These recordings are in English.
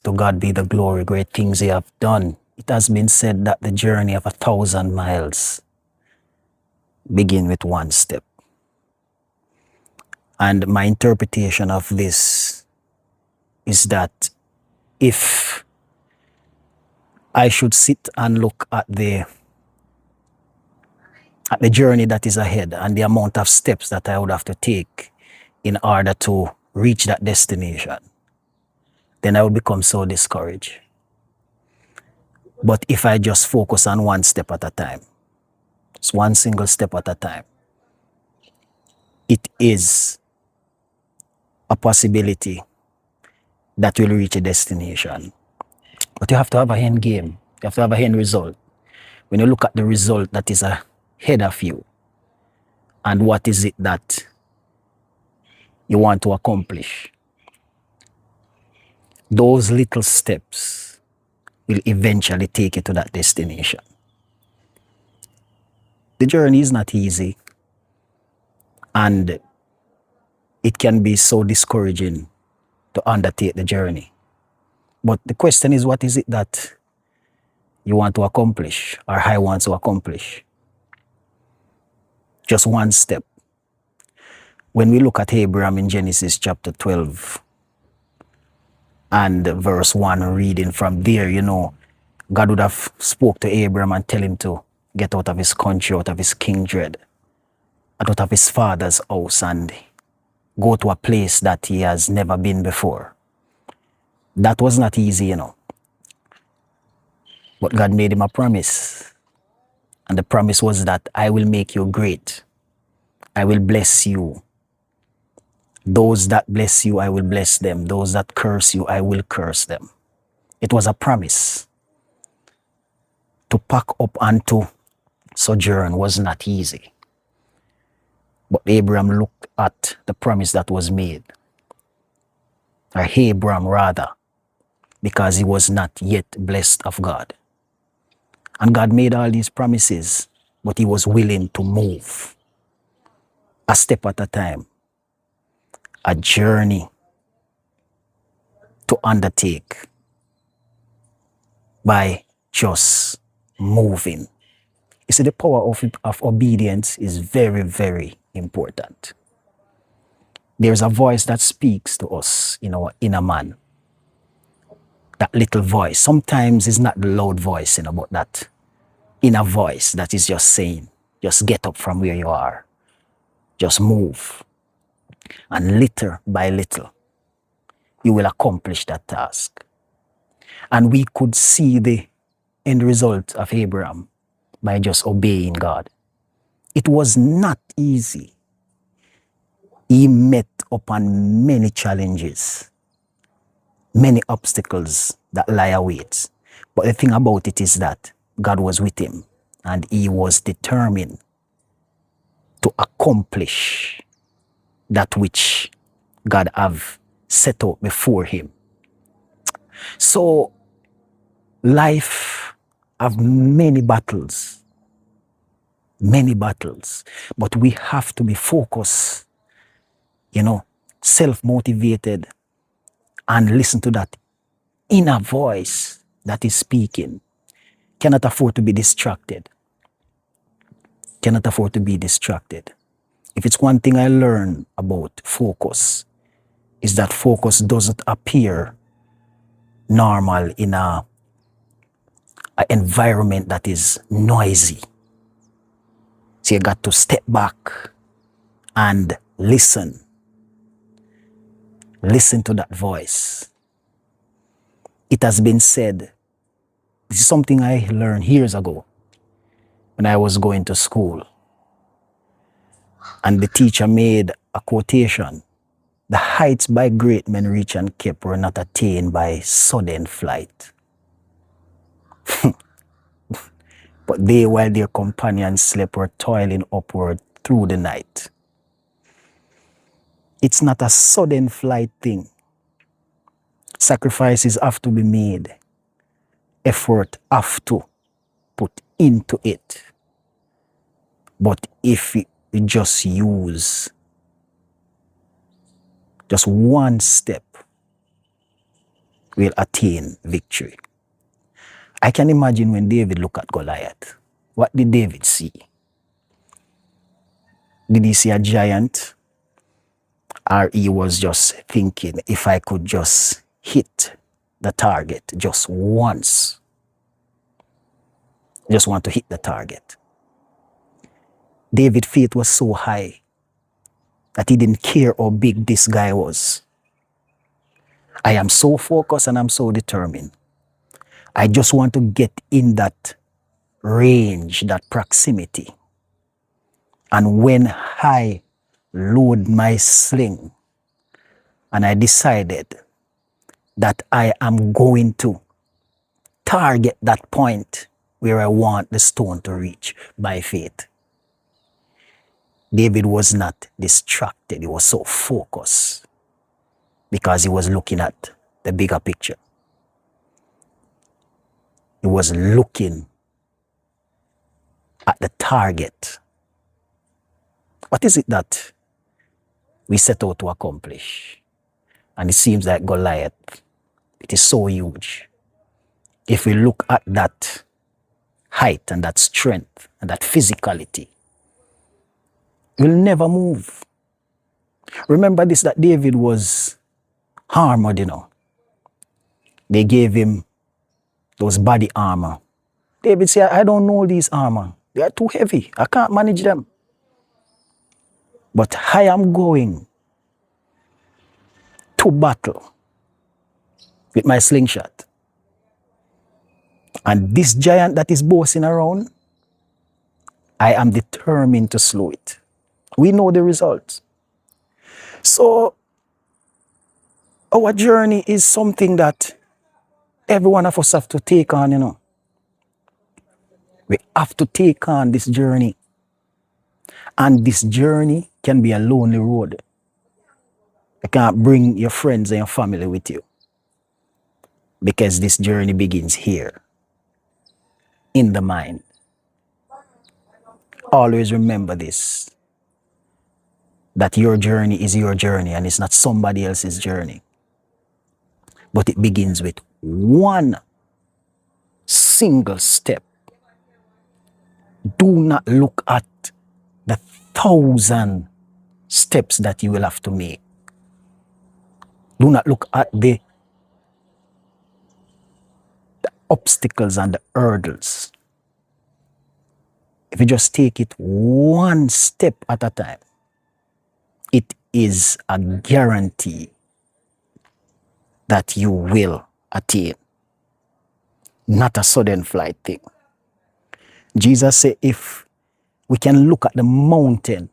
To God be the glory, great things he have done. It has been said that the journey of 1,000 miles begin with one step. And my interpretation of this is that if I should sit and look at the journey that is ahead and the amount of steps that I would have to take in order to reach that destination, then I would become so discouraged. But if I just focus on one step at a time, it's one single step at a time, it is a possibility that will reach a destination. But you have to have an end game. You have to have an end result. When you look at the result that is ahead of you, and what is it that you want to accomplish, those little steps will eventually take you to that destination. The journey is not easy, and it can be so discouraging to undertake the journey. But the question is, what is it that you want to accomplish, or I want to accomplish? Just one step. When we look at Abraham in Genesis chapter 12 and verse 1, reading from there, God would have spoke to Abraham and tell him to get out of his country, out of his kindred, out of his father's house, and go to a place that he has never been before. That was not easy, But God made him a promise. And the promise was that I will make you great. I will bless you. Those that bless you, I will bless them. Those that curse you, I will curse them. It was a promise. To pack up and to sojourn was not easy. But Abraham looked at the promise that was made. Or Abram rather, because he was not yet blessed of God. And God made all these promises, but he was willing to move a step at a time, a journey to undertake by just moving. You see, the power of obedience is very, very important. There's a voice that speaks to us in our inner man. That little voice. Sometimes it's not the loud voice, but that inner voice that is just saying, just get up from where you are. Just move. And little by little, you will accomplish that task. And we could see the end result of Abraham by just obeying God. It was not easy. He met upon many challenges, many obstacles that lie await. But the thing about it is that God was with him, and he was determined to accomplish that which God have set out before him. So life have many battles, but we have to be focused, self-motivated, and listen to that inner voice that is speaking. Cannot afford to be distracted. Cannot afford to be distracted. If it's one thing I learned about focus, is that focus doesn't appear normal in a environment that is noisy. So you got to step back and listen. Listen to that voice. It has been said, this is something I learned years ago when I was going to school. And the teacher made a quotation. The heights by great men reach and kept were not attained by sudden flight. But they, while their companions slept, were toiling upward through the night. It's not a sudden flight thing. Sacrifices have to be made. Effort have to put into it. But if we just use just one step, will attain victory. I can imagine when David looked at Goliath. What did David see? Did he see a giant? Or he was just thinking, if I could just hit the target just once. Just want to hit the target. David's faith was so high that he didn't care how big this guy was. I am so focused and I'm so determined. I just want to get in that range, that proximity. And when I load my sling and I decided that I am going to target that point where I want the stone to reach by faith. David was not distracted. He was so focused because he was looking at the bigger picture. He was looking at the target. What is it that we set out to accomplish? And it seems like Goliath, it is so huge. If we look at that height and that strength and that physicality, we'll never move. Remember this, that David was armored, you know. They gave him those body armor. David said, I don't know these armor. They are too heavy. I can't manage them. But I am going to battle with my slingshot. And this giant that is bossing around, I am determined to slow it. We know the results. So our journey is something that every one of us have to take on, you know. We have to take on this journey. And this journey can be a lonely road. You can't bring your friends and your family with you. Because this journey begins here, in the mind. Always remember this, that your journey is your journey and it's not somebody else's journey. But it begins with one single step. Do not look at the 1,000 steps that you will have to make. Do not look at the obstacles and the hurdles. If you just take it one step at a time, it is a guarantee that you will attain. Not a sudden flight thing. Jesus said, if we can look at the mountain,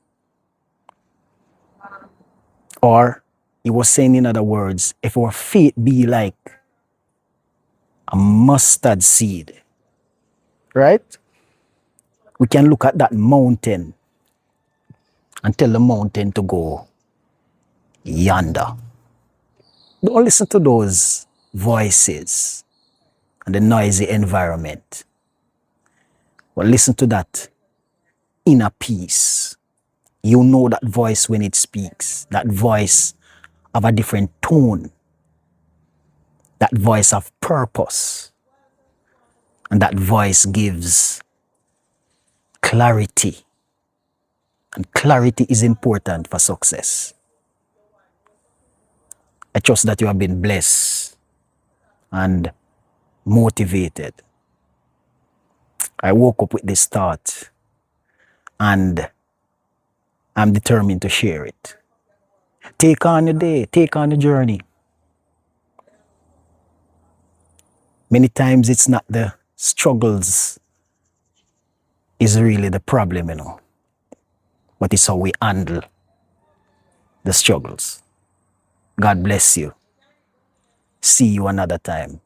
or he was saying in other words, if our faith be like a mustard seed, right? We can look at that mountain and tell the mountain to go yonder. Don't listen to those voices and the noisy environment. But listen to that inner peace. You know that voice when it speaks, that voice of a different tone, that voice of purpose, and that voice gives clarity. And clarity is important for success. I trust that you have been blessed and motivated. I woke up with this thought and I'm determined to share it. Take on your day, take on the journey. Many times it's not the struggles is really the problem, you know. But it's how we handle the struggles. God bless you. See you another time.